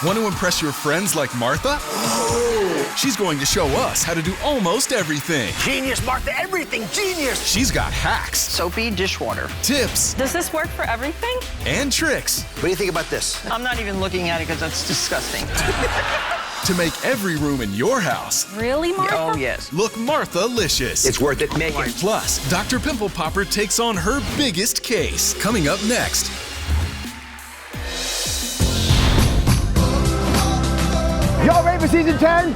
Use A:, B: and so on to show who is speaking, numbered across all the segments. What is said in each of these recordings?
A: Want to impress your friends like Martha? She's going to show us how to do almost everything.
B: Genius, Martha, everything, genius!
A: She's got hacks,
C: Soapy dishwater.
A: tips,
D: Does this work for everything?
A: and tricks
B: What do you think about this?
C: I'm not even looking at it because that's disgusting.
A: to make every room in your house
D: Really, Martha?
C: Oh, yes.
A: look Martha-licious.
B: It's worth it, make it.
A: Plus, Dr. Pimple Popper takes on her biggest case. Coming up next.
B: Y'all ready for season 10?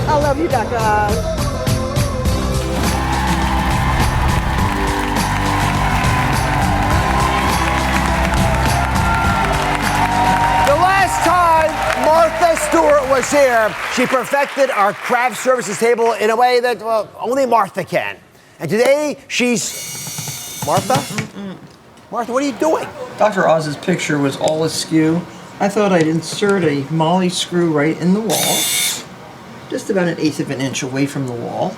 E: I love you, Dr. Oz.
B: The last time Martha Stewart was here, she perfected our craft services table in a way that, well, only Martha can. And today, she's... Martha? Martha, what are you doing?
C: Dr. Oz's picture was all askew. I thought I'd insert a molly screw right in the wall, just about 1/8 of an inch away from the wall,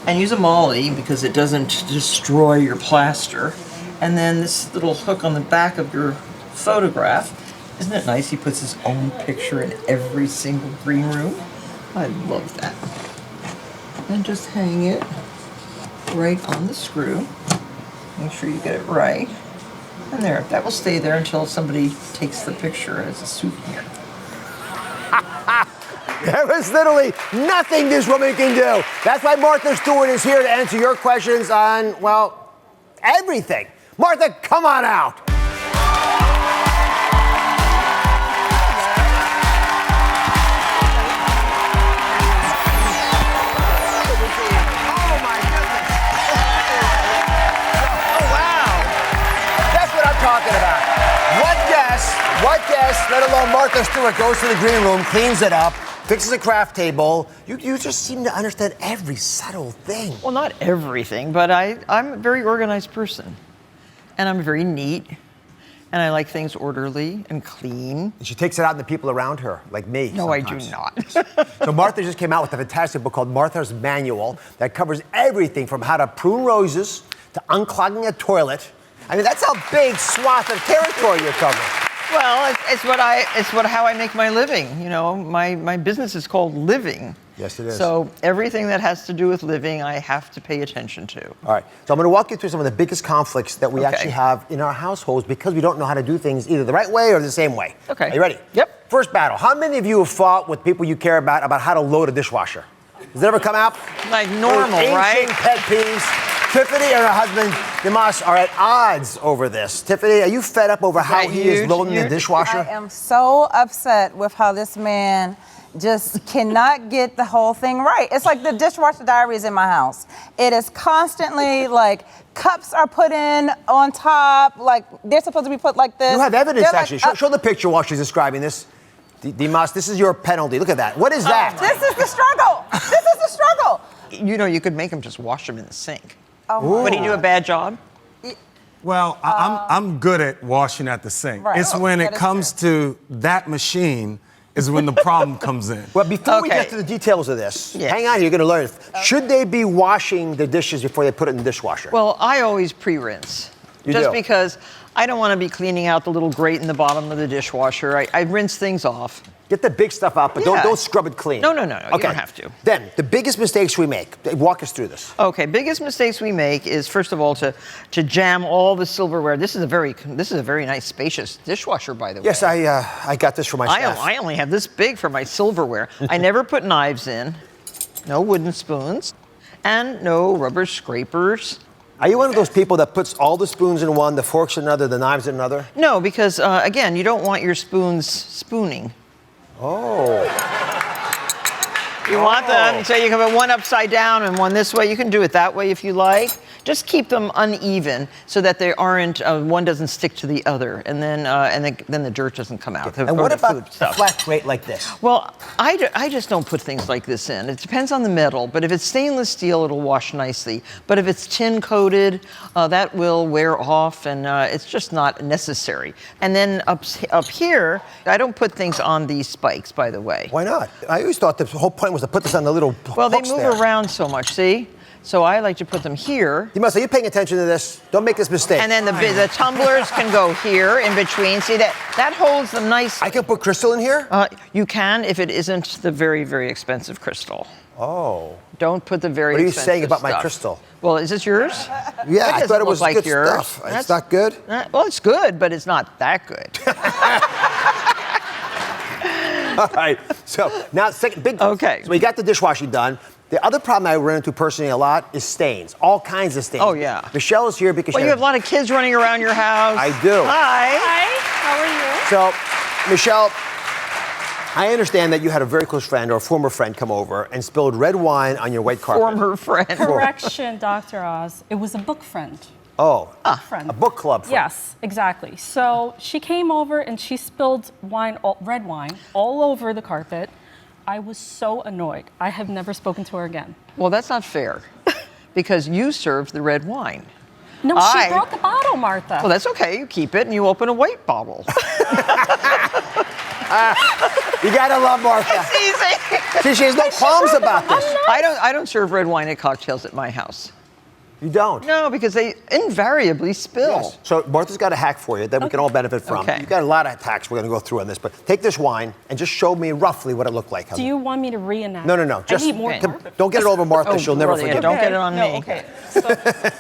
C: and use a molly because it doesn't destroy your plaster. And then this little hook on the back of your photograph. Isn't it nice? He puts his own picture in every single green room. I love that. And just hang it right on the screw. Make sure you get it right. And there, that will stay there until somebody takes the picture as a souvenir.
B: There is literally nothing this woman can do. That's why Martha Stewart is here to answer your questions on, well, everything. Martha, come on out. Talking about. What guest, let alone Martha Stewart, goes to the green room, cleans it up, fixes a craft table. You just seem to understand every subtle thing.
C: Well, not everything, but I'm a very organized person. And I'm very neat. And I like things orderly and clean.
B: And she takes it out on the people around her, like me.
C: No,
B: sometimes.
C: I do not.
B: So Martha just came out with a fantastic book called Martha's Manual that covers everything from how to prune roses to unclogging a toilet. I mean, that's a big swath of territory you're covering.
C: Well, it's how I make my living. You know, my business is called living.
B: Yes, it is.
C: So everything that has to do with living, I have to pay attention to.
B: All right. So I'm going to walk you through some of the biggest conflicts that we
C: Okay.
B: actually have in our households because we don't know how to do things either the right way or the same way.
C: Okay.
B: Are you ready?
C: Yep.
B: First battle. How many of you have fought with people you care about how to load a dishwasher? Does it ever come out?
C: Like normal,
B: Those
C: right?
B: ancient pet peeves. Tiffany and her husband, Dimas, are at odds over this. Tiffany, are you fed up over how he is
C: huge?
B: loading the dishwasher?
E: I am so upset with how this man just cannot get the whole thing right. It's like the dishwasher diaries in my house. It is constantly like cups are put in on top, like they're supposed to be put like this.
B: You have evidence,
E: They're
B: actually.
E: Like,
B: show the picture while she's describing this. Dimas, this is your penalty. Look at that. What is that?
E: This is the struggle. This is the struggle.
C: You know, you could make him just wash them in the sink.
E: Oh my
C: Would he do a bad job?
F: Well, I'm good at washing at the sink.
E: Right.
F: It's when
E: That
F: it
E: is
F: comes to that machine is when the problem comes in.
B: Well, before we
C: Okay.
B: get to the details of this,
C: Yes.
B: hang on, you're going to learn. Should they be washing the dishes before they put it in the dishwasher?
C: Well, I always pre-rinse.
B: You
C: Just
B: do?
C: because I don't want to be cleaning out the little grate in the bottom of the dishwasher. I rinse things off.
B: Get the big stuff out, but
C: Yeah.
B: don't scrub it clean.
C: No, you don't have to.
B: Then, the biggest mistakes we make. Walk us through this.
C: Okay, biggest mistakes we make is first of all to jam all the silverware. This is a very nice spacious dishwasher, by the way.
B: Yes, I got this for my staff.
C: I only have this big for my silverware. I never put knives in, no wooden spoons, and no rubber scrapers.
B: Are you one of those people that puts all the spoons in one, the forks in another, the knives in another?
C: No, because again, you don't want your spoons spooning.
B: Oh.
C: You want them so you can put one upside down and one this way. You can do it that way if you like. Just keep them uneven so that they aren't one doesn't stick to the other, and then the dirt doesn't come out.
B: And what about a flat grate like this?
C: Well, I just don't put things like this in. It depends on the metal, but if it's stainless steel, it'll wash nicely. But if it's tin coated, that will wear off, and it's just not necessary. And then up here, I don't put things on these spikes, by the way.
B: Why not? I always thought the whole point was to put this on the little
C: Well, they
B: hooks
C: move
B: there.
C: around so much, see? So I like to put them here.
B: Are you paying attention to this? Don't make this mistake.
C: And then the tumblers can go here in between. See, that holds them nice.
B: I can put crystal in here?
C: You can if it isn't the very, very expensive crystal.
B: Oh.
C: Don't put the very expensive
B: What are you saying about my
C: stuff.
B: crystal?
C: Well, is this yours?
B: Yeah, I thought it was
C: like
B: good
C: yours.
B: stuff. It's not good?
C: Well, it's good, but it's not that good.
B: All right. So now, second big.
C: Okay.
B: So we got the dishwashing done. The other problem I run into personally a lot is stains. All kinds of stains.
C: Oh, yeah.
B: Michelle is here because
C: Well, you have a lot of kids running around your house.
B: I do.
C: Hi.
D: How are you?
B: So, Michelle, I understand that you had a very close friend or a former friend come over and spilled red wine on your white carpet.
C: Former friend.
D: Correction, Dr. Oz. It was a book friend.
B: Oh,
D: Friend.
B: a book club friend.
D: Yes, exactly. So she came over and she spilled red wine all over the carpet. I was so annoyed. I have never spoken to her again.
C: Well, that's not fair, because you served the red wine.
D: No, she brought the bottle, Martha.
C: Well, that's okay. You keep it and you open a white bottle.
B: You gotta love Martha.
C: It's easy.
B: She has no qualms about this.
C: I don't serve red wine at cocktails at my house.
B: You don't?
C: No, because they invariably spill.
B: Yes. So Martha's got a hack for you that we can all benefit from.
C: Okay.
B: You've got a lot of hacks we're going to go through on this, but take this wine and just show me roughly what it looked like.
D: Do you want me to reenact?
B: No. Just
D: I need more.
B: don't get it over Martha. She'll never
C: brother,
B: forget.
C: Don't get it on
D: No,
C: me.
D: okay.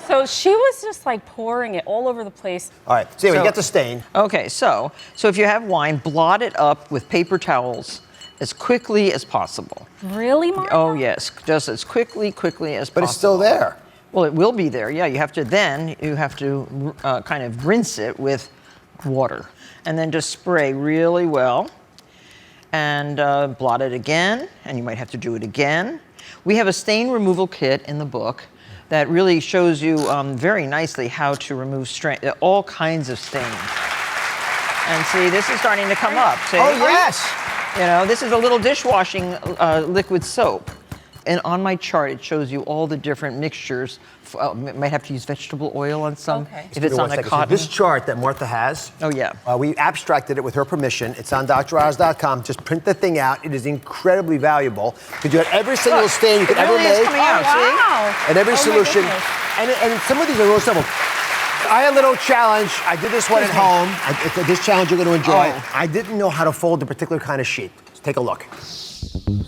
D: So she was just like pouring it all over the place.
B: All right. So anyway, you get the stain.
C: Okay, so if you have wine, blot it up with paper towels as quickly as possible.
D: Really, Martha?
C: Oh yes, just as quickly as possible.
B: But it's still there.
C: Well, it will be there. Yeah, you have to kind of rinse it with water, and then just spray really well, and blot it again, and you might have to do it again. We have a stain removal kit in the book that really shows you very nicely how to remove all kinds of stains. And see, this is starting to come up. See?
B: Oh yes.
C: You know, this is a little dishwashing liquid soap. And on my chart, it shows you all the different mixtures. Might have to use vegetable oil on some.
D: Okay.
C: If it's on a cotton.
B: So this chart that Martha has.
C: Oh, yeah.
B: We abstracted it with her permission. It's on droz.com. Just print the thing out. It is incredibly valuable because you have every single stain you could ever
C: really is
B: make.
C: coming out, see?
B: And every solution.
D: goodness.
B: And some of these are real simple. I had a little challenge. I did this one at home. This challenge you're going to enjoy.
C: Oh.
B: I didn't know how to fold a particular kind of sheet. Let's take a look.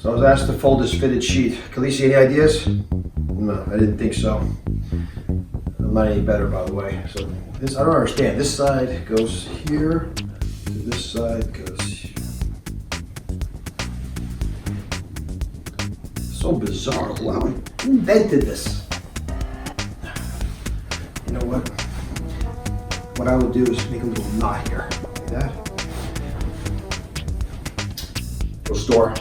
B: So I was asked to fold this fitted sheet. Khaleesi, any ideas? No, I didn't think so. I'm not any better, by the way. So this, I don't understand. This side goes here. This side goes here. So bizarre. Wow, who invented this? You know what? What I would do is make a little knot here. Like that. Go store.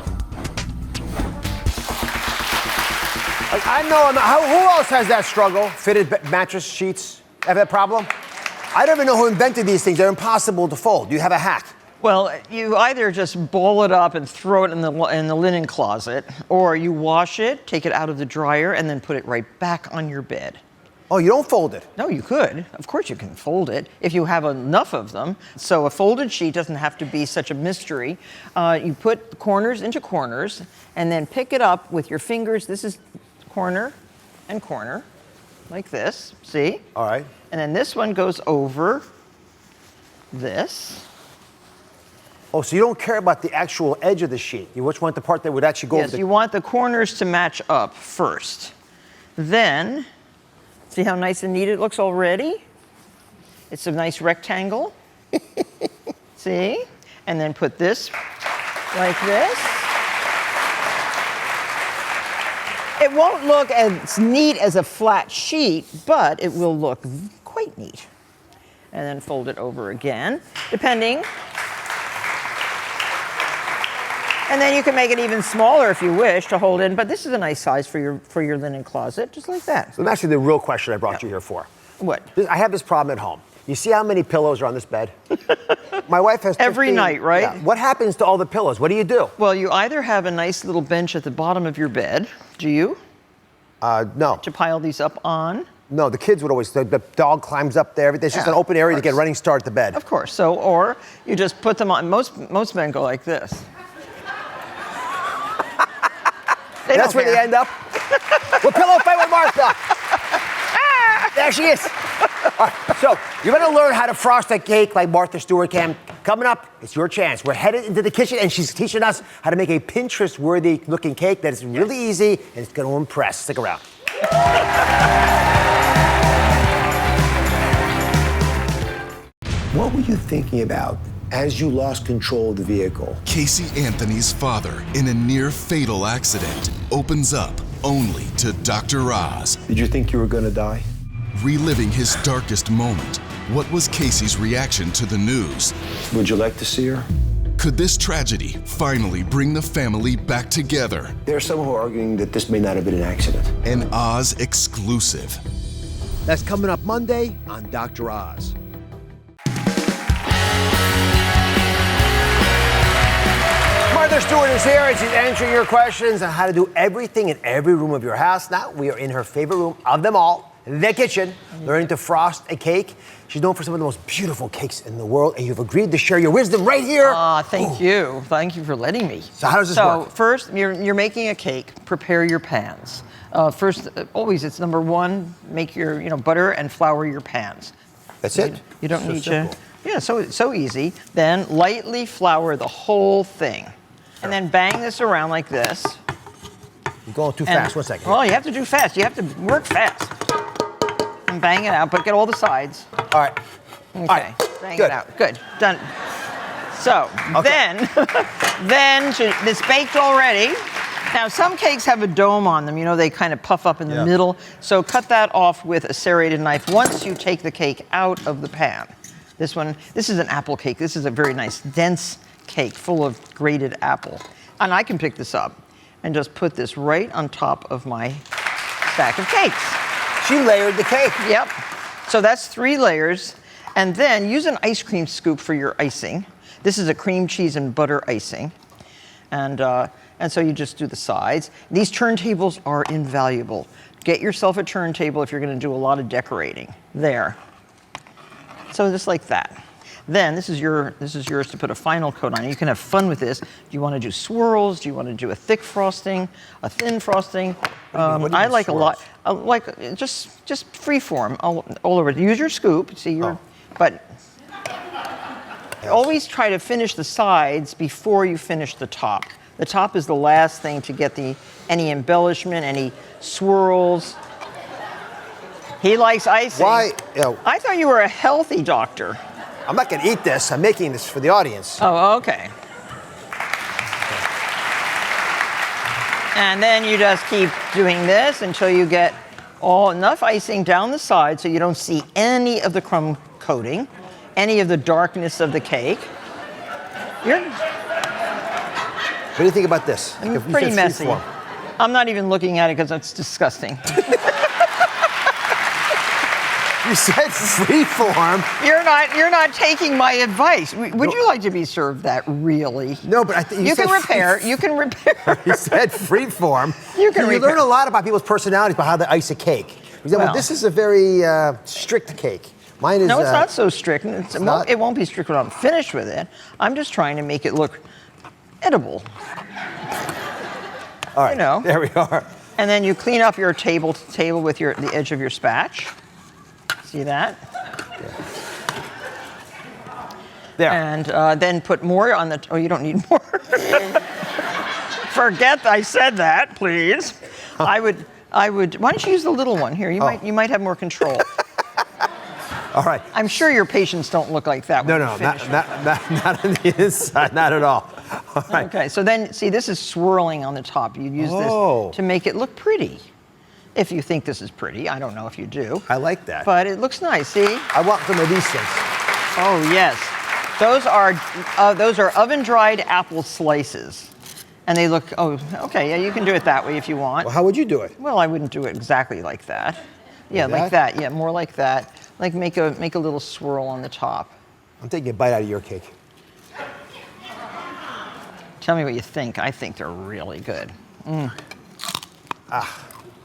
B: I know. Who else has that struggle? Fitted mattress sheets? Have that problem? I don't even know who invented these things. They're impossible to fold. Do you have a hack?
C: Well, you either just ball it up and throw it in the linen closet, or you wash it, take it out of the dryer, and then put it right back on your bed.
B: Oh, you don't fold it?
C: No, you could. Of course you can fold it if you have enough of them. So a folded sheet doesn't have to be such a mystery. You put corners into corners, and then pick it up with your fingers. This is corner and corner, like this, see?
B: All right.
C: And then this one goes over this.
B: Oh, so you don't care about the actual edge of the sheet. You just want the part that would actually go over
C: Yes,
B: the...
C: you want the corners to match up first. Then, see how nice and neat it looks already? It's a nice rectangle. See? And then put this like this. It won't look as neat as a flat sheet, but it will look quite neat. And then fold it over again, depending. And then you can make it even smaller if you wish to hold in, but this is a nice size for your linen closet, just like that.
B: So that's actually the real question I brought you here for.
C: What?
B: I have this problem at home. You see how many pillows are on this bed? My wife has 15.
C: Every night, right?
B: Yeah. What happens to all the pillows? What do you do?
C: Well, you either have a nice little bench at the bottom of your bed. Do you?
B: No.
C: To pile these up on?
B: No, the kids would always, the dog climbs up there. There's just an open area to get a running start at the bed.
C: Of course. So, or you just put them on. Most men go like this.
B: That's where they end up? We'll pillow fight with Martha. There she is. All right, so you're going to learn how to frost a cake like Martha Stewart can. Coming up, it's your chance. We're headed into the kitchen, and she's teaching us how to make a Pinterest-worthy looking cake that is really easy, and it's going to impress. Stick around. What were you thinking about as you lost control of the vehicle?
A: Casey Anthony's father, in a near-fatal accident, opens up only to Dr. Oz.
B: Did you think you were going to die?
A: Reliving his darkest moment, what was Casey's reaction to the news?
B: Would you like to see her?
A: Could this tragedy finally bring the family back together?
B: There are some who are arguing that this may not have been an accident.
A: An Oz exclusive.
B: That's coming up Monday on Dr. Oz. Martha Stewart is here, and she's answering your questions on how to do everything in every room of your house. Now, we are in her favorite room of them all, the kitchen, learning to frost a cake. She's known for some of the most beautiful cakes in the world, and you've agreed to share your wisdom right here.
C: Thank you. Thank you for letting me.
B: So how does this work?
C: So first, you're making a cake. Prepare your pans. First, always it's number one. Make your butter and flour your pans.
B: That's it?
C: You don't
B: So
C: need
B: simple.
C: to. Yeah, so easy. Then lightly flour the whole thing, and then bang this around like this.
B: You're going too fast. 1 second.
C: Well, you have to do fast. You have to work fast. And bang it out, but get all the sides.
B: All right.
C: Okay.
B: All right.
C: Bang
B: Good.
C: it out. Good. Done. So
B: Okay.
C: then it's baked already. Now some cakes have a dome on them. They kind of puff up in the middle. So cut that off with a serrated knife once you take the cake out of the pan. This is an apple cake. This is a very nice, dense cake full of grated apple. And I can pick this up and just put this right on top of my stack of cakes.
B: She layered the cake.
C: Yep. So that's 3 layers. And then use an ice cream scoop for your icing. This is a cream cheese and butter icing. And so you just do the sides. These turntables are invaluable. Get yourself a turntable if you're going to do a lot of decorating. There. So just like that. Then this is yours to put a final coat on. You can have fun with this. Do you want to do swirls? Do you want to do a thick frosting, a thin frosting?
B: What do you
C: I
B: mean
C: like
B: swirls?
C: a lot, like just free form all over. Use your scoop. See but always try to finish the sides before you finish the top. The top is the last thing to get any embellishment, any swirls. He likes icing.
B: Why?
C: I thought you were a healthy doctor.
B: I'm not going to eat this. I'm making this for the audience.
C: Oh, okay. And then you just keep doing this until you get enough icing down the side so you don't see any of the crumb coating, any of the darkness of the cake.
B: What do you think about this? Like if you
C: Pretty
B: said
C: messy.
B: freeform.
C: I'm not even looking at it because it's disgusting.
B: You said freeform.
C: You're not taking my advice. Would you like to be served that really?
B: No, but I think
C: You can repair. You can repair.
B: You said freeform.
C: You can
B: learn
C: repair.
B: a lot about people's personalities, about how they ice a cake. For example,
C: Well.
B: this is a very strict cake. Mine is.
C: No, it's not so strict.
B: not?
C: It won't be strict when I'm finished with it. I'm just trying to make it look edible.
B: All right. There we are.
C: And then you clean up your table with the edge of your spatch. See that?
B: There.
C: And then put more on the. Oh, you don't need more. Forget I said that, please. I would. Why don't you use the little one here? You might have more control.
B: All right.
C: I'm sure your patients don't look like that.
B: No,
C: when
B: no,
C: you finish.
B: not on the inside, not at all. All right.
C: Okay, so then, see, this is swirling on the top. You use
B: Oh.
C: this to make it look pretty. If you think this is pretty, I don't know if you do.
B: I like that.
C: But it looks nice, see?
B: I want some of these things.
C: Oh, yes. Those are oven-dried apple slices. And they look, okay, yeah, you can do it that way if you want.
B: Well, how would you do it?
C: Well, I wouldn't do it exactly like that. Yeah, like that. Yeah, more like that. Like make a little swirl on the top.
B: I'm taking a bite out of your cake.
C: Tell me what you think. I think they're really good.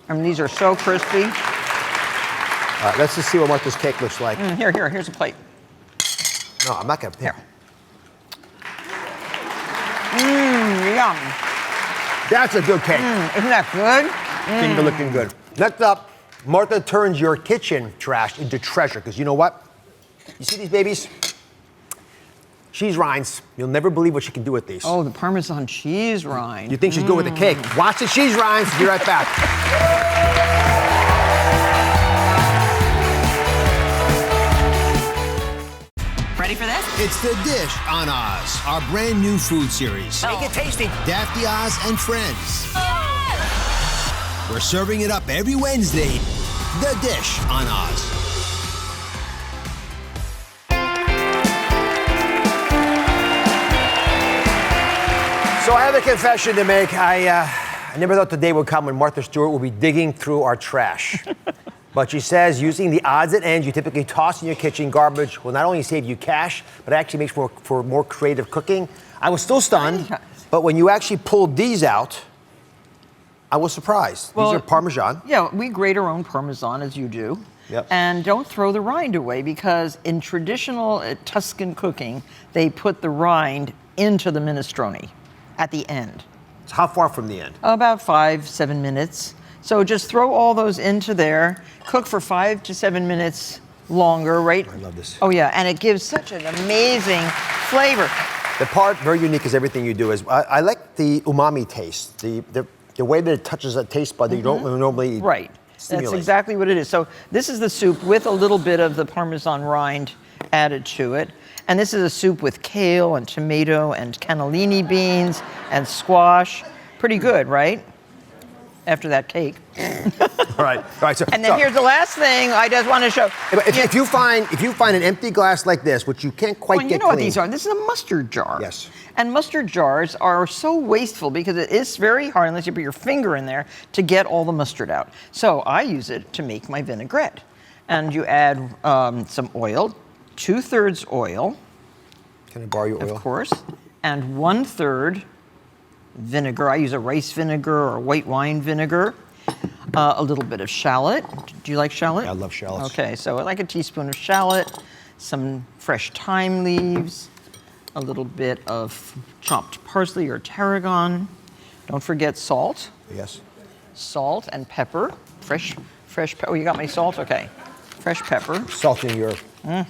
C: I mean, these are so crispy.
B: All right, let's just see what Martha's cake looks like.
C: Here's a plate.
B: No, I'm not going to pick.
C: Yum.
B: That's a good cake.
C: Isn't that good?
B: Looking good. Next up, Martha turns your kitchen trash into treasure. Because you know what? You see these babies? Cheese rinds. You'll never believe what she can do with these.
C: Oh, the Parmesan cheese rind.
B: You think she's good with the cake. Watch the cheese rinds. Be right back.
G: Ready for this?
H: It's The Dish on Oz, our brand new food series.
B: Make it tasty.
H: Daphne Oz and Friends. We're serving it up every Wednesday. The Dish on Oz.
B: So I have a confession to make. I never thought the day would come when Martha Stewart will be digging through our trash. But she says using the odds and ends you typically toss in your kitchen garbage will not only save you cash, but actually makes for more creative cooking. I was still stunned, but when you actually pulled these out, I was surprised.
C: Well,
B: these are Parmesan.
C: Yeah, we grate our own Parmesan as you do.
B: Yep.
C: And don't throw the rind away because in traditional Tuscan cooking, they put the rind into the minestrone at the end.
B: So how far from the end?
C: About 5-7 minutes. So just throw all those into there, cook for 5 to 7 minutes longer, right?
B: I love this.
C: Oh yeah, and it gives such an amazing flavor.
B: The part very unique is everything you do is I like the umami taste, the way that it touches that taste bud that you don't normally
C: Right.
B: stimulate.
C: That's exactly what it is. So this is the soup with a little bit of the Parmesan rind added to it. And this is a soup with kale and tomato and cannellini beans and squash. Pretty good, right? After that cake.
B: All right. So,
C: And then here's the last thing I just want to show.
B: If you find an empty glass like this, which you can't quite
C: Well,
B: get
C: you know what
B: clean.
C: these are. This is a mustard jar.
B: Yes.
C: And mustard jars are so wasteful because it is very hard unless you put your finger in there to get all the mustard out. So I use it to make my vinaigrette. And you add some oil, 2/3 oil.
B: Can I borrow your oil?
C: Of course. And 1/3 vinegar. I use a rice vinegar or white wine vinegar. A little bit of shallot. Do you like shallot?
B: I love shallots.
C: Okay, so like a teaspoon of shallot, some fresh thyme leaves, a little bit of chopped parsley or tarragon. Don't forget salt.
B: Yes.
C: Salt and pepper. Fresh pepper. Oh, you got my salt? Okay. Fresh pepper.
B: Salt in your. I'm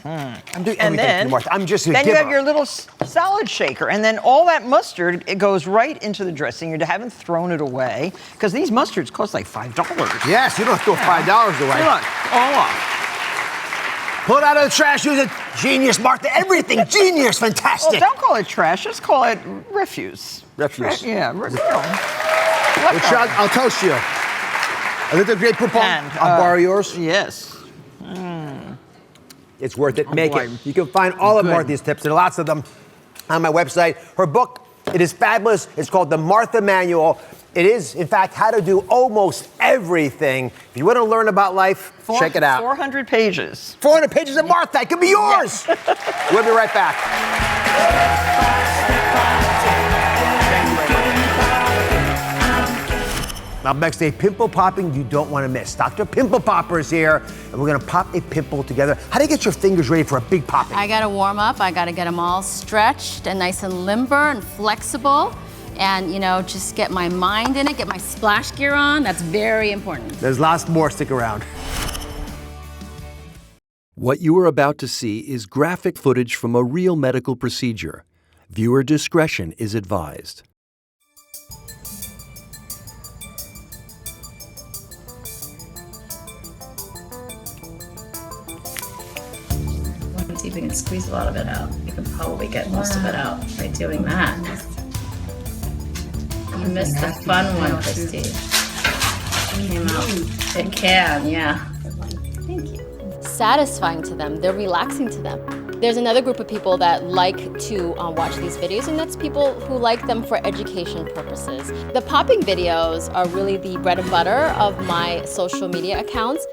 B: doing
C: And
B: everything
C: then,
B: for you, Martha. I'm just a
C: then you
B: giver.
C: have your little salad shaker, and then all that mustard, it goes right into the dressing. You haven't thrown it away, because these mustards cost like $5.
B: Yes, you don't have to throw $5 away.
C: See, look, all off.
B: Pull it out of the trash. Use it. Genius, Martha. Everything. Genius.
C: Well,
B: Fantastic.
C: don't call it trash, just call it refuse.
B: Refuse.
C: Yeah,
B: Chuck, I'll toast you. A little great poupon.
C: And,
B: I'll borrow yours.
C: Yes.
B: It's worth it. Make
C: boy.
B: it. You can find all of
C: Good.
B: Martha's tips. There are lots of them on my website. Her book, it is fabulous. It's called The Martha Manual. It is, in fact, how to do almost everything. If you want to learn about life, check it out.
C: 400 pages.
B: 400 pages of Martha. It could be yours. We'll be right back. Up next, a pimple popping you don't want to miss. Dr. Pimple Popper is here, and we're going to pop a pimple together. How do you get your fingers ready for a big popping?
I: I gotta warm up. I gotta get them all stretched and nice and limber and flexible. And, just get my mind in it, get my splash gear on. That's very important.
B: There's lots more. Stick around.
J: What you are about to see is graphic footage from a real medical procedure. Viewer discretion is advised.
I: See if we can squeeze a lot of it out. You can probably get most of it out by doing that. You missed the fun one, Christy. Came out. It can, yeah. Thank you. Satisfying to them. They're relaxing to them. There's another group of people that like to watch these videos, and that's people who like them for education purposes. The popping videos are really the bread and butter of my social media accounts.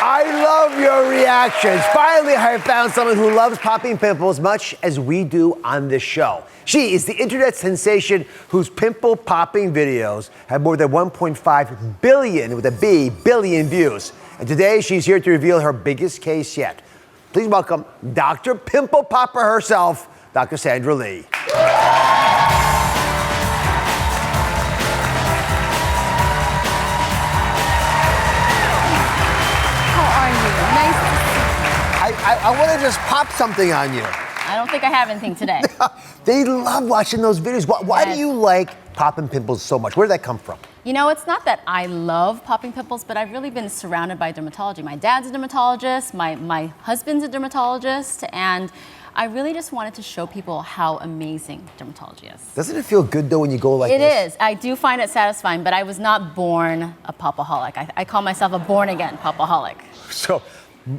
B: I love your reactions. Finally, I have found someone who loves popping pimples much as we do on this show. She is the internet sensation whose pimple popping videos have more than 1.5 billion, with a B, billion views. And today, she's here to reveal her biggest case yet. Please welcome Dr. Pimple Popper herself, Dr. Sandra Lee. I want to just pop something on you.
I: I don't think I have anything today.
B: They love watching those videos. Why do you like popping pimples so much? Where did that come from?
I: You know, it's not that I love popping pimples, but I've really been surrounded by dermatology. My dad's a dermatologist, my husband's a dermatologist, and I really just wanted to show people how amazing dermatology is.
B: Doesn't it feel good, though, when you go like this?
I: It is. I do find it satisfying, but I was not born a popaholic. I call myself a born-again popaholic.
B: So,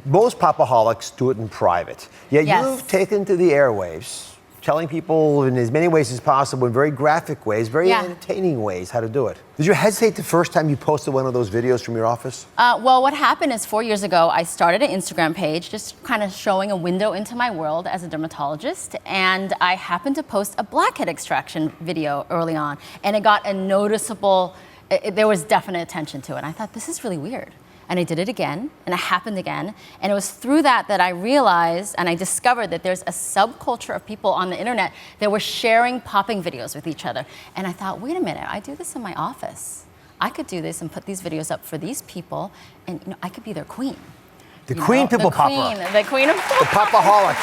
B: most popaholics do it in private. Yet you've taken to the airwaves, telling people in as many ways as possible, in very graphic ways, very entertaining ways, how to do it. Did you hesitate the first time you posted one of those videos from your office?
I: Well, what happened is 4 years ago, I started an Instagram page, just kind of showing a window into my world as a dermatologist, and I happened to post a blackhead extraction video early on, and it got a noticeable, there was definite attention to it. And I thought, this is really weird. And I did it again, and it happened again. And it was through that I realized and I discovered that there's a subculture of people on the internet that were sharing popping videos with each other. And I thought, wait a minute, I do this in my office. I could do this and put these videos up for these people, and I could be their queen.
B: The queen pimple popper.
I: The queen of
B: the popaholic.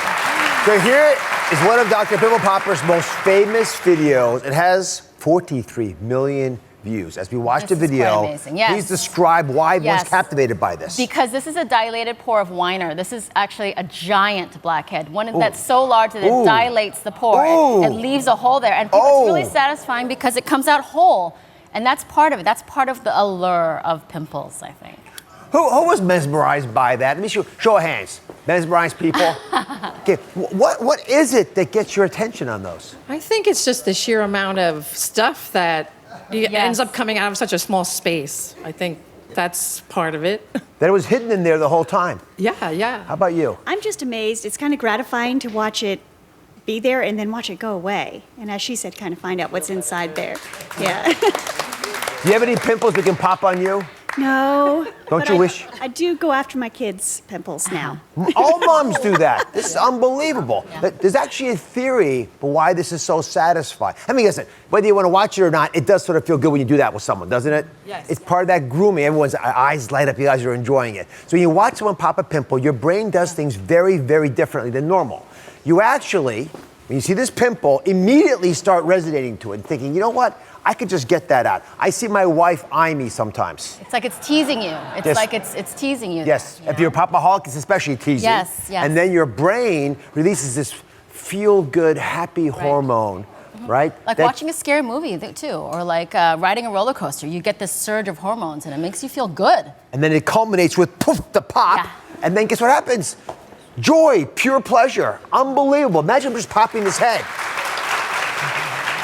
B: So here is one of Dr. Pimple Popper's most famous videos. It has 43 million views. As we watch the video, please describe why everyone's captivated by this.
I: Because this is a dilated pore of Weiner. This is actually a giant blackhead, one that's so large that it dilates the pore and leaves a hole there. And it's really satisfying because it comes out whole. And that's part of it. That's part of the allure of pimples, I think.
B: Who was mesmerized by that? Let me show of hands. Mesmerized people. Okay, what is it that gets your attention on those?
K: I think it's just the sheer amount of stuff that ends up coming out of such a small space. I think that's part of it.
B: That it was hidden in there the whole time.
K: Yeah.
B: How about you?
L: I'm just amazed. It's kind of gratifying to watch it be there and then watch it go away. And as she said, kind of find out what's inside there. Yeah.
B: Do you have any pimples we can pop on you?
L: No.
B: Don't you wish?
L: I do go after my kids' pimples now.
B: All moms do that. This is unbelievable. There's actually a theory for why this is so satisfying. I mean, listen, whether you want to watch it or not, it does sort of feel good when you do that with someone, doesn't it?
K: Yes.
B: It's part of that grooming. Everyone's eyes light up. You guys are enjoying it. So when you watch someone pop a pimple, your brain does things very, very differently than normal. You actually, when you see this pimple, immediately start resonating to it and thinking, you know what? I could just get that out. I see my wife eye me sometimes.
I: It's like it's teasing you. It's like it's teasing you.
B: Yes. If you're a popaholic, it's especially teasing.
I: Yes.
B: And then your brain releases this feel-good, happy hormone, right?
I: Like watching a scary movie, too, or like riding a roller coaster. You get this surge of hormones, and it makes you feel good.
B: And then it culminates with poof, the pop. Yeah. And then guess what happens? Joy, pure pleasure. Unbelievable. Imagine just popping his head.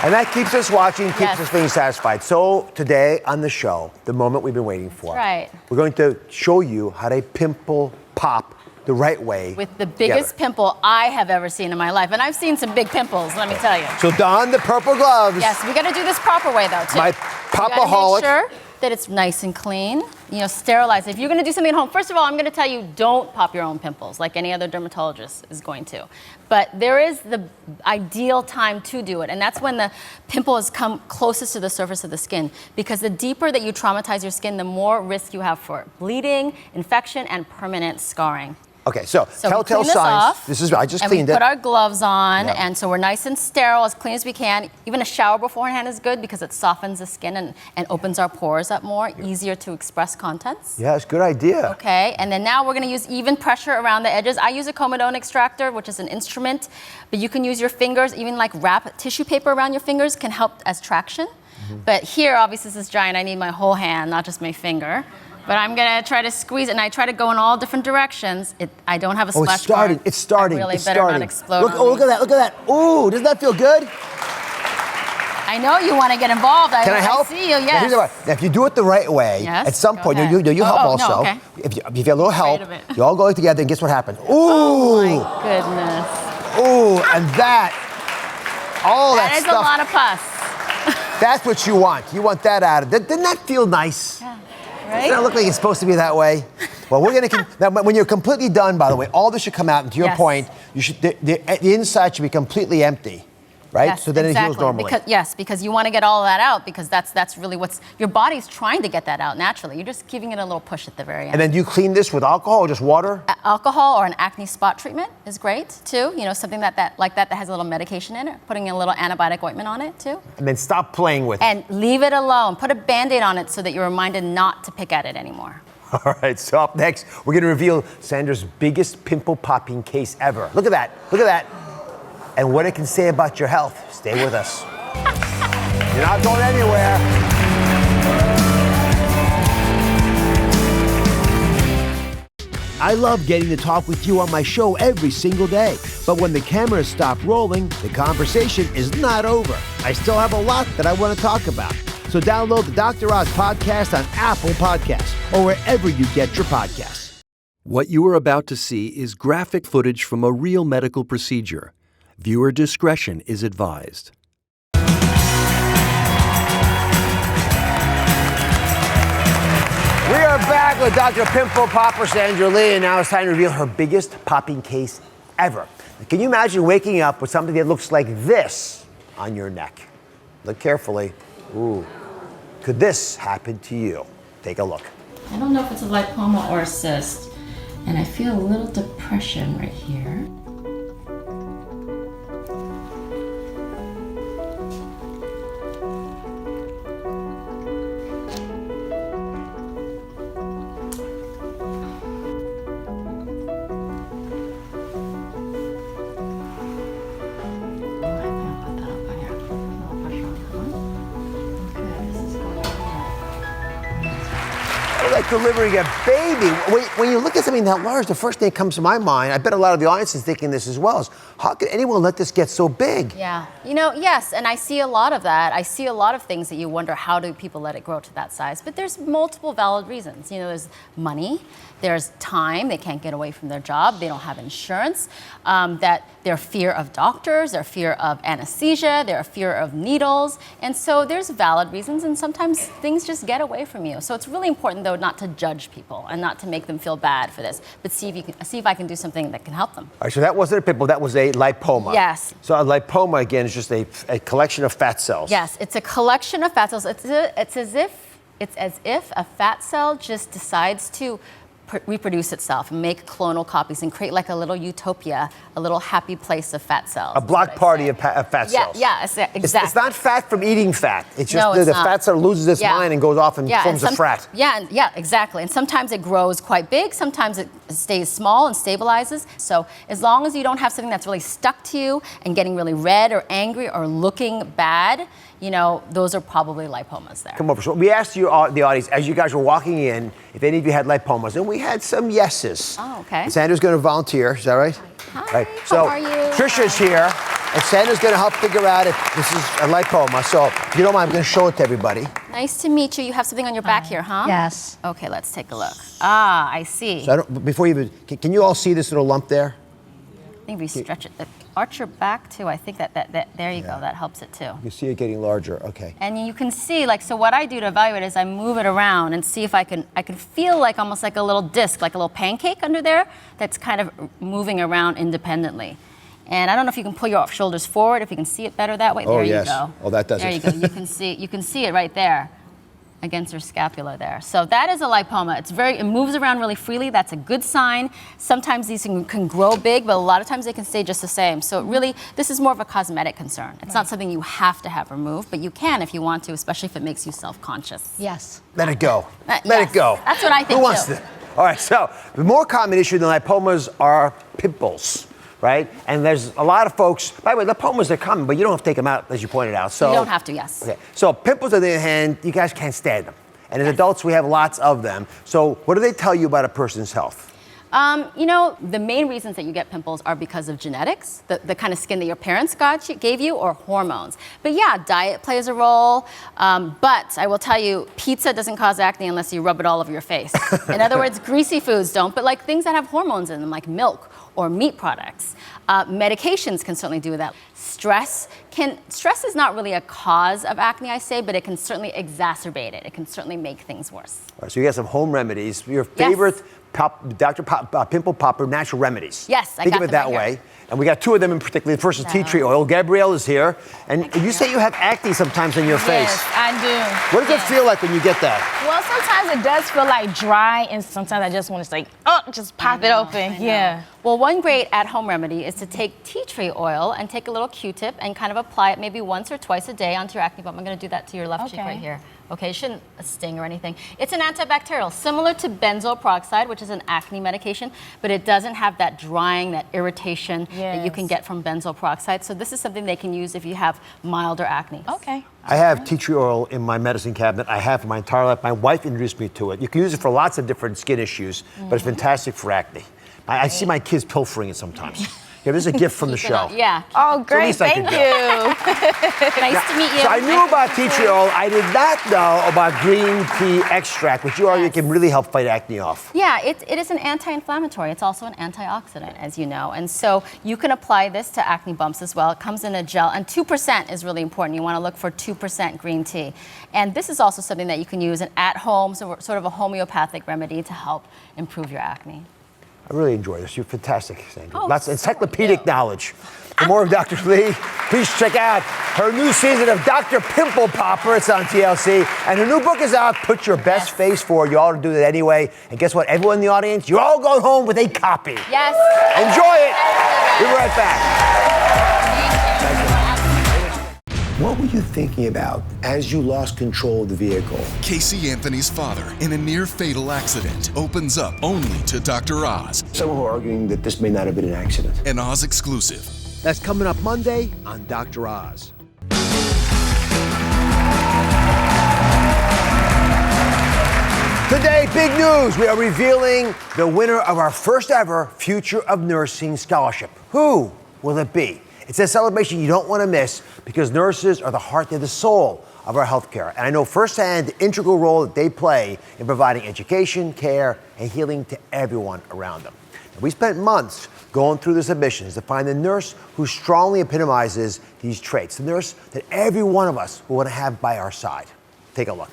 B: And that keeps us watching, keeps us feeling satisfied. So today on the show, the moment we've been waiting for.
I: Right.
B: We're going to show you how to pimple pop the right way.
I: With the biggest pimple I have ever seen in my life. And I've seen some big pimples, let me tell you.
B: So don the purple gloves.
I: Yes, we got to do this proper way, though, too.
B: My popaholic.
I: Make sure that it's nice and clean. You know, sterilize it. If you're going to do something at home, first of all, I'm going to tell you, don't pop your own pimples like any other dermatologist is going to. But there is the ideal time to do it, and that's when the pimple has come closest to the surface of the skin. Because the deeper that you traumatize your skin, the more risk you have for bleeding, infection, and permanent scarring.
B: Okay, so telltale
I: signs.
B: Off, this is, I just cleaned it.
I: And we put our gloves on, and so we're nice and sterile, as clean as we can. Even a shower beforehand is good because it softens the skin and opens our pores up more, easier to express contents.
B: Yeah, it's a good idea.
I: Okay, and then now we're gonna use even pressure around the edges. I use a comedone extractor, which is an instrument, but you can use your fingers, even like wrap tissue paper around your fingers can help as traction. But here, obviously, this is giant. I need my whole hand, not just my finger. But I'm gonna try to squeeze it, and I try to go in all different directions. I don't have a splash guard.
B: It's starting.
I: I really
B: it's
I: better
B: starting.
I: not explode.
B: Look at that! Look at that! Ooh, doesn't that feel good?
I: I know you want to get involved.
B: Can I help?
I: I see you. Yes.
B: Now, if you do it the right way, at some point you help also.
I: No, okay.
B: If you have a little help, you all go together, and guess what happens? Ooh!
I: Oh my goodness!
B: Ooh, and that
I: that is
B: stuff.
I: A lot of pus.
B: That's what you want. You want that out of it. Doesn't that feel nice?
I: Yeah. Right?
B: Doesn't it look like it's supposed to be that way? Well, we're gonna now, when you're completely done, by the way, all this should come out. And to your point, you should the inside should be completely empty. right?
I: Yes,
B: So then
I: exactly.
B: it heals normally.
I: Because you want to get all of that out because that's really what's your body's trying to get that out naturally. You're just giving it a little push at the very end.
B: And then do you clean this with alcohol or just water?
I: Alcohol or an acne spot treatment is great too. You know, something that has a little medication in it, putting a little antibiotic ointment on it too.
B: And then stop playing with it.
I: And leave it alone. Put a Band-Aid on it so that you're reminded not to pick at it anymore.
B: All right, so up next, we're going to reveal Sandra's biggest pimple popping case ever. Look at that. Look at that. And what it can say about your health. Stay with us. You're not going anywhere. I love getting to talk with you on my show every single day. But when the cameras stop rolling, the conversation is not over. I still have a lot that I want to talk about. So download the Dr. Oz podcast on Apple Podcasts or wherever you get your podcasts.
J: What you are about to see is graphic footage from a real medical procedure. Viewer discretion is advised.
B: We are back with Dr. Pimple Popper Sandra Lee, and now it's time to reveal her biggest popping case ever. Can you imagine waking up with something that looks like this on your neck? Look carefully. Ooh. Could this happen to you? Take a look.
M: I don't know if it's a lipoma or a cyst, and I feel a little depression right here.
B: Like delivering a baby. When you look at something that large, the first thing that comes to my mind, I bet a lot of the audience is thinking this as well, is how could anyone let this get so big?
I: Yeah, you know, yes, and I see a lot of that. I see a lot of things that you wonder, how do people let it grow to that size? But there's multiple valid reasons. You know, there's money, there's time, they can't get away from their job, they don't have insurance, that their fear of doctors, their fear of anesthesia, their fear of needles, and so there's valid reasons, and sometimes things just get away from you. So it's really important, though, not to judge people and not to make them feel bad for this, but see if I can do something that can help them.
B: All right, so that wasn't a pimple, that was a lipoma.
I: Yes.
B: So a lipoma, again, is just a collection of fat cells.
I: Yes, it's a collection of fat cells. It's as if a fat cell just decides to reproduce itself and make clonal copies and create like a little utopia, a little happy place of fat cells.
B: A block party of fat cells.
I: Yeah, exactly.
B: It's not fat from eating fat. It's just
I: No,
B: the
I: not.
B: fat cell loses its mind and goes off and forms a frat.
I: Yeah, exactly. And sometimes it grows quite big, sometimes it stays small and stabilizes. So as long as you don't have something that's really stuck to you and getting really red or angry or looking bad, you know, those are probably lipomas there.
B: Come over. So we asked you, the audience, as you guys were walking in, if any of you had lipomas, and we had some yeses.
I: Oh, okay.
B: Sandra's going to volunteer. Is that right?
I: Hi.
B: Right.
I: How
B: So
I: are you?
B: Trisha's here, and Sandra's going to help figure out if this is a lipoma. So if you don't mind, I'm going to show it to everybody.
I: Nice to meet you. You have something on your back here, huh?
M: Yes.
I: Okay, let's take a look. Ah, I see.
B: So before you even, can you all see this little lump there?
I: I think we stretch it. Arch your back too. I think that there you go. That helps it too.
B: You see it getting larger. Okay.
I: And you can see, like, so what I do to evaluate is I move it around and see if I can feel like almost like a little disc, like a little pancake under there that's kind of moving around independently. And I don't know if you can pull your shoulders forward, if you can see it better that way.
B: Oh,
I: there
B: yes.
I: you go.
B: Oh, that does
I: there
B: it.
I: you go. You can see it right there against your scapula there. So that is a lipoma. It moves around really freely. That's a good sign. Sometimes these can grow big, but a lot of times they can stay just the same. So really, this is more of a cosmetic concern. It's not something you have to have removed, but you can if you want to, especially if it makes you self-conscious.
M: Yes.
B: Let it go. Let
I: Yes.
B: it go.
I: That's what I think
B: Who wants
I: too.
B: to? All right, so the more common issue than lipomas are pimples, right? And there's a lot of folks, by the way, lipomas are common, but you don't have to take them out, as you pointed out. So
I: You don't have to, yes.
B: Okay, so pimples, on the other hand, you guys can't stand them. And as adults, we have lots of them. So what do they tell you about a person's health?
I: You know, the main reasons that you get pimples are because of genetics, the kind of skin that your parents gave you, or hormones. But yeah, diet plays a role. But I will tell you, pizza doesn't cause acne unless you rub it all over your face. In other words, greasy foods don't, but like things that have hormones in them, like milk or meat products. Medications can certainly do that. Stress is not really a cause of acne, I say, but it can certainly exacerbate it. It can certainly make things worse.
B: All right, so you got some home remedies. Your favorite Pimple Popper natural remedies.
I: Yes, I
B: Think
I: got
B: of it
I: them
B: that
I: right
B: way. And we got two of them in particular. The first is tea tree oil. Gabrielle is here. And you say you have acne sometimes in your face.
N: Yes, I do.
B: What does it feel like when you get that?
N: Well, sometimes it does feel like dry, and sometimes I just want to say, oh, just pop it open. Yeah.
I: Well, one great at-home remedy is to take tea tree oil and take a little Q-tip and kind of apply it maybe once or twice a day onto your acne bump. I'm going to do that to your left cheek right here. Okay, it shouldn't sting or anything. It's an antibacterial, similar to benzoyl peroxide, which is an acne medication, but it doesn't have that drying, that irritation that you can get from benzoyl peroxide. So this is something they can use if you have milder acne.
N: Okay.
B: I have tea tree oil in my medicine cabinet. I have for my entire life. My wife introduced me to it. You can use it for lots of different skin issues, but it's fantastic for acne. I see my kids pilfering it sometimes. Yeah, this is a gift from the show.
I: Yeah.
N: Oh, great. Thank you.
I: Nice to meet you.
B: So I knew about tea tree oil. I did not know about green tea extract, which you argue can really help fight acne off.
I: Yeah, it is an anti-inflammatory. It's also an antioxidant, as you know. And so you can apply this to acne bumps as well. It comes in a gel, and 2% is really important. You want to look for 2% green tea. And this is also something that you can use at home, so sort of a homeopathic remedy to help improve your acne.
B: I really enjoy this. You're fantastic, Sandra. Lots of encyclopedic knowledge. For more of Dr. Lee, please check out her new season of Dr. Pimple Popper. It's on TLC. And her new book is out, Put Your Best Face Forward. You ought to do that anyway. And guess what? Everyone in the audience, you're all going home with a copy.
I: Yes.
B: Enjoy it. We'll be right back. What were you thinking about as you lost control of the vehicle?
A: Casey Anthony's father, in a near-fatal accident, opens up only to Dr. Oz.
B: Some are arguing that this may not have been an accident.
A: An Oz exclusive.
B: That's coming up Monday on Dr. Oz. Today, big news. We are revealing the winner of our first ever Future of Nursing Scholarship. Who will it be? It's a celebration you don't want to miss because nurses are the heart, they're the soul of our healthcare. And I know firsthand the integral role that they play in providing education, care, and healing to everyone around them. And we spent months going through the submissions to find the nurse who strongly epitomizes these traits, the nurse that every one of us will want to have by our side. Take a look.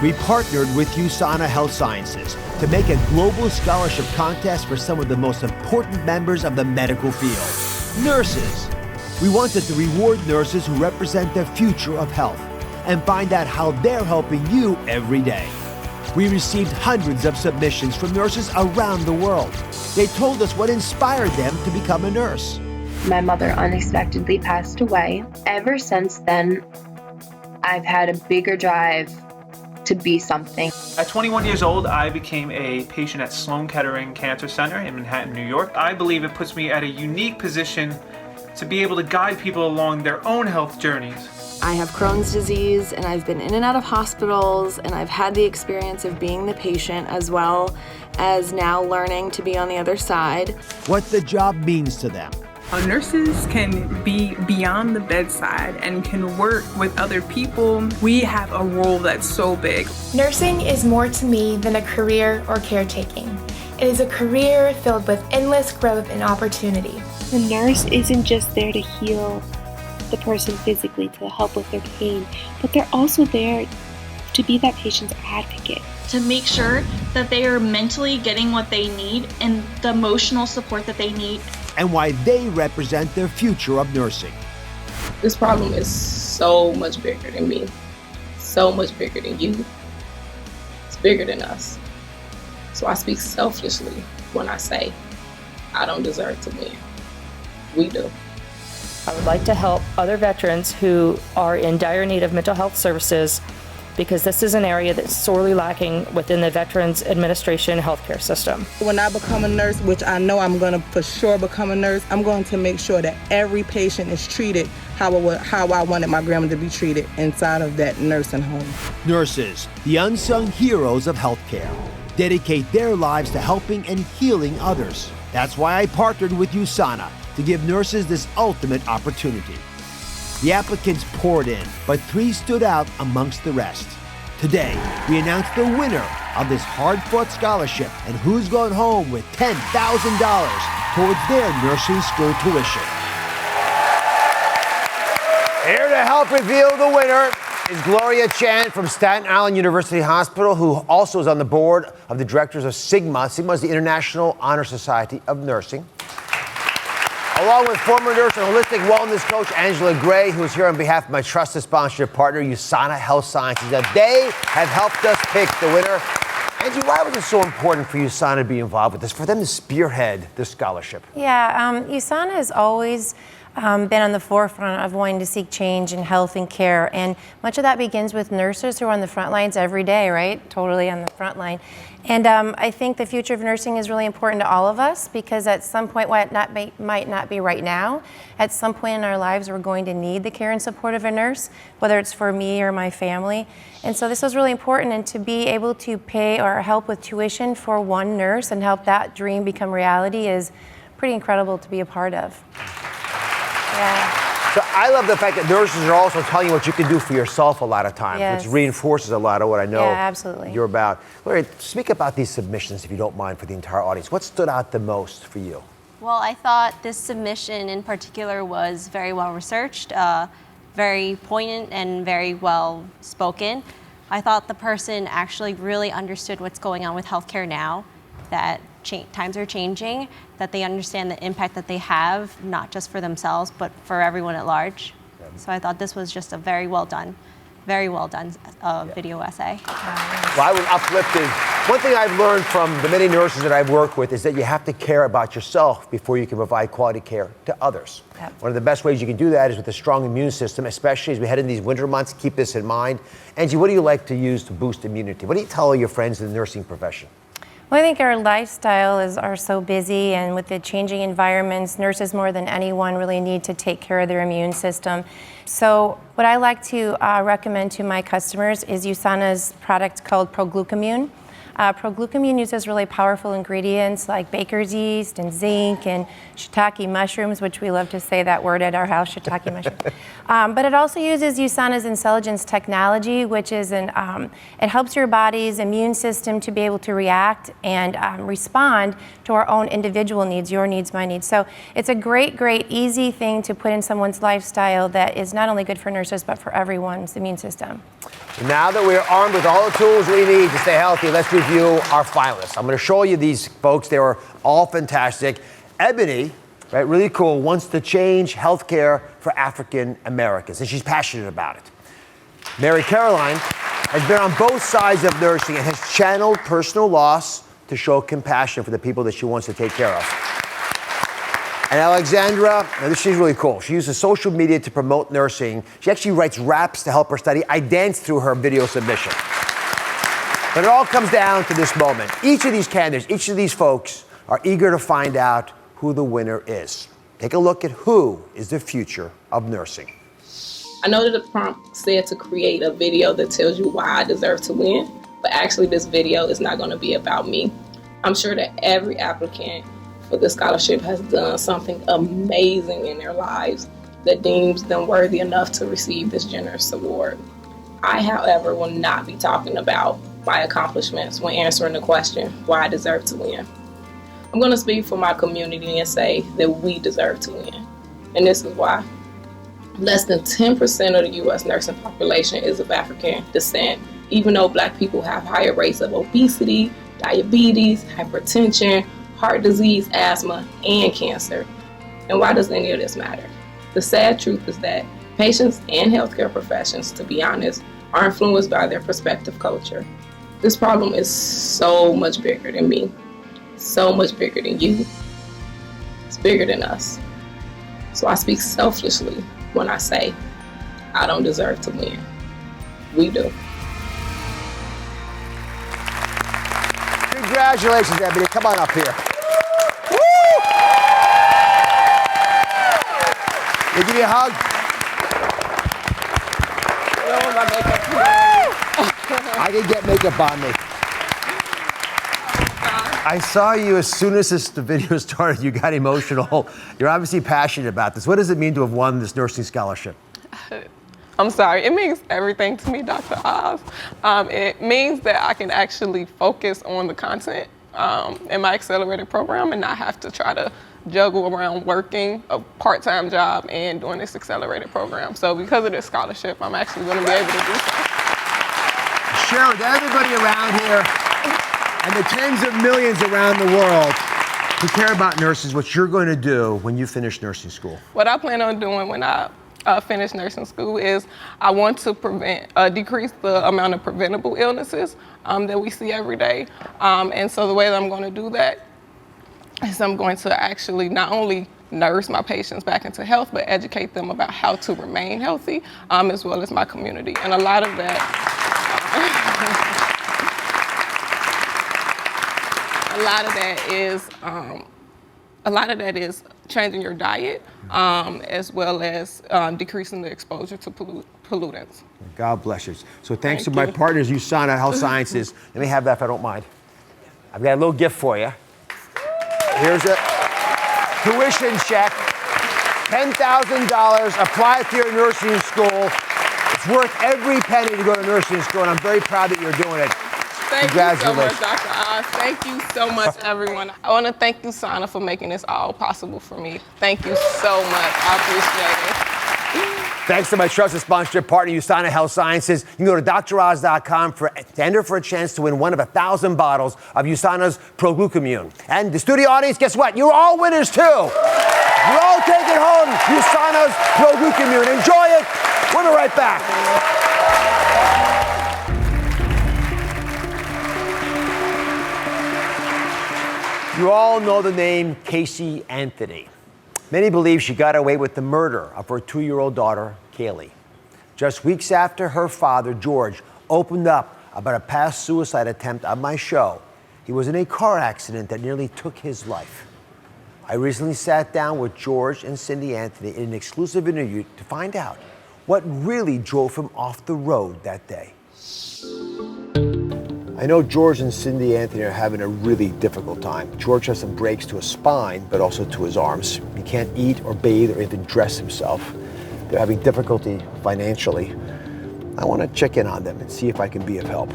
B: We partnered with Usana Health Sciences to make a global scholarship contest for some of the most important members of the medical field, nurses. We wanted to reward nurses who represent the future of health and find out how they're helping you every day. We received hundreds of submissions from nurses around the world. They told us what inspired them to become a nurse.
O: My mother unexpectedly passed away. Ever since then, I've had a bigger drive to be something.
P: At 21 years old, I became a patient at Sloan Kettering Cancer Center in Manhattan, New York. I believe it puts me at a unique position to be able to guide people along their own health journeys.
Q: I have Crohn's disease, and I've been in and out of hospitals, and I've had the experience of being the patient as well as now learning to be on the other side.
B: What the job means to them.
R: Nurses can be beyond the bedside and can work with other people. We have a role that's so big.
S: Nursing is more to me than a career or caretaking. It is a career filled with endless growth and opportunity.
T: The nurse isn't just there to heal the person physically, to help with their pain, but they're also there to be that patient's advocate.
U: To make sure that they are mentally getting what they need and the emotional support that they need.
B: And why they represent the future of nursing.
V: This problem is so much bigger than me, so much bigger than you. It's bigger than us. So I speak selfishly when I say I don't deserve to win. We do.
W: I would like to help other veterans who are in dire need of mental health services because this is an area that's sorely lacking within the Veterans Administration healthcare system.
X: When I become a nurse, which I know I'm going to for sure become a nurse, I'm going to make sure that every patient is treated how I wanted my grandma to be treated inside of that nursing home.
B: Nurses, the unsung heroes of healthcare, dedicate their lives to helping and healing others. That's why I partnered with Usana to give nurses this ultimate opportunity. The applicants poured in, but 3 stood out amongst the rest. Today, we announced the winner of this hard-fought scholarship and who's going home with $10,000 towards their nursing school tuition. Here to help reveal the winner is Gloria Chan from Staten Island University Hospital, who also is on the board of the directors of Sigma. Sigma is the International Honor Society of Nursing. Along with former nurse and holistic wellness coach Angela Gray, who is here on behalf of my trusted sponsorship partner, Usana Health Sciences. Now, they have helped us pick the winner. Angie, why was it so important for Usana to be involved with this, for them to spearhead this scholarship?
D: Yeah, Usana has always been on the forefront of wanting to seek change in health and care, and much of that begins with nurses who are on the front lines every day, right? Totally on the front line. And I think the future of nursing is really important to all of us, because at some point, while it might not be right now, at some point in our lives we're going to need the care and support of a nurse, whether it's for me or my family. And so this was really important, and to be able to pay or help with tuition for one nurse and help that dream become reality is pretty incredible to be a part of. Yeah.
B: So I love the fact that nurses are also telling you what you can do for yourself a lot of times,
D: Yes.
B: which reinforces a lot of what I know
D: absolutely.
B: you're about. Gloria, speak about these submissions, if you don't mind, for the entire audience. What stood out the most for you?
E: Well, I thought this submission in particular was very well researched, very poignant, and very well spoken. I thought the person actually really understood what's going on with healthcare now, that times are changing, that they understand the impact that they have, not just for themselves, but for everyone at large. So I thought this was just a very well done video essay.
B: Well, I was uplifted. One thing I've learned from the many nurses that I've worked with is that you have to care about yourself before you can provide quality care to others. One of the best ways you can do that is with a strong immune system, especially as we head into these winter months. Keep this in mind. Angie, what do you like to use to boost immunity? What do you tell all your friends in the nursing profession?
D: Well, I think our lifestyle are so busy, and with the changing environments, nurses more than anyone really need to take care of their immune system. So what I like to recommend to my customers is Usana's product called Proglucamune. Proglucamune uses really powerful ingredients like baker's yeast and zinc and shiitake mushrooms, which we love to say that word at our house, shiitake mushrooms. But it also uses Usana's intelligence technology, which is it helps your body's immune system to be able to react and respond to our own individual needs, your needs, my needs. So it's a great, great, easy thing to put in someone's lifestyle that is not only good for nurses, but for everyone's immune system.
B: Now that we're armed with all the tools we need to stay healthy, let's review our finalists. I'm going to show you these folks. They were all fantastic. Ebony, right, really cool, wants to change healthcare for African Americans, and she's passionate about it. Mary Caroline has been on both sides of nursing and has channeled personal loss to show compassion for the people that she wants to take care of. And Alexandra, she's really cool. She uses social media to promote nursing. She actually writes raps to help her study. I danced through her video submission. But it all comes down to this moment. Each of these candidates, each of these folks are eager to find out who the winner is. Take a look at who is the future of nursing.
V: I know that the prompt said to create a video that tells you why I deserve to win, but actually this video is not going to be about me. I'm sure that every applicant for this scholarship has done something amazing in their lives that deems them worthy enough to receive this generous award. I, however, will not be talking about my accomplishments when answering the question, why I deserve to win. I'm going to speak for my community and say that we deserve to win. And this is why. Less than 10% of the U.S. nursing population is of African descent, even though Black people have higher rates of obesity, diabetes, hypertension, heart disease, asthma, and cancer. And why does any of this matter? The sad truth is that patients and healthcare professions, to be honest, are influenced by their perspective culture. This problem is so much bigger than me, so much bigger than you. It's bigger than us. So I speak selfishly when I say I don't deserve to win. We do.
B: Congratulations, Ebony. Come on up here. They give you a hug. I can get makeup on me. I saw you as soon as the video started. You got emotional. You're obviously passionate about this. What does it mean to have won this nursing scholarship?
F: I'm sorry. It means everything to me, Dr. Oz. It means that I can actually focus on the content in my accelerated program and not have to try to juggle around working a part-time job and doing this accelerated program. So because of this scholarship, I'm actually going to be able to do so.
B: Share with everybody around here and the tens of millions around the world who care about nurses what you're going to do when you finish nursing school.
F: What I plan on doing when I finish nursing school is I want to decrease the amount of preventable illnesses that we see every day. And so the way that I'm going to do that is I'm going to actually not only nurse my patients back into health, but educate them about how to remain healthy, as well as my community. And a lot of that is changing your diet, as well as decreasing the exposure to pollutants.
B: God bless you. So thanks to my partners, Usana Health Sciences. Let me have that if I don't mind. I've got a little gift for you. Here's a tuition check, $10,000. Apply it to your nursing school. It's worth every penny to go to nursing school, and I'm very proud that you're doing it.
F: Thank you so much, Dr. Oz. Thank you so much, everyone. I want to thank Usana for making this all possible for me. Thank you so much. I appreciate it.
B: Thanks to my trusted sponsorship partner, Usana Health Sciences. You can go to droz.com to enter for a chance to win one of 1,000 bottles of Usana's Pro-Glucamune. And the studio audience, guess what? You're all winners, too. You're all taking home Usana's Pro-Glucamune. Enjoy it. We'll be right back. You all know the name Casey Anthony. Many believe she got away with the murder of her 2-year-old daughter, Kaylee. Just weeks after her father, George, opened up about a past suicide attempt on my show, he was in a car accident that nearly took his life. I recently sat down with George and Cindy Anthony in an exclusive interview to find out what really drove him off the road that day. I know George and Cindy Anthony are having a really difficult time. George has some breaks to his spine, but also to his arms. He can't eat or bathe or even dress himself. They're having difficulty financially. I want to check in on them and see if I can be of help.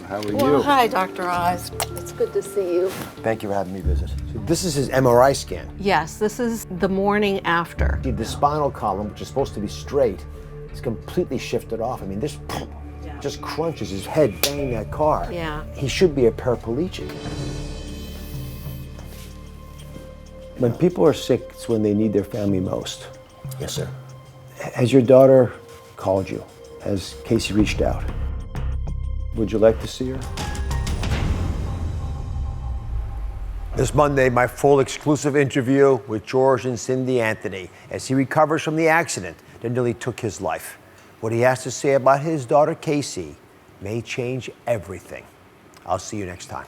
B: How are you?
C: Hi, Dr. Oz. It's good to see you.
B: Thank you for having me visit. So this is his MRI scan.
C: Yes, this is the morning after.
B: The spinal column, which is supposed to be straight, is completely shifted off. I mean, this just crunches his head banging that car.
C: Yeah.
B: He should be a paraplegic. When people are sick, it's when they need their family most. Yes, sir. Has your daughter called you? Has Casey reached out? Would you like to see her? This Monday, my full exclusive interview with George and Cindy Anthony as he recovers from the accident that nearly took his life. What he has to say about his daughter, Casey, may change everything. I'll see you next time.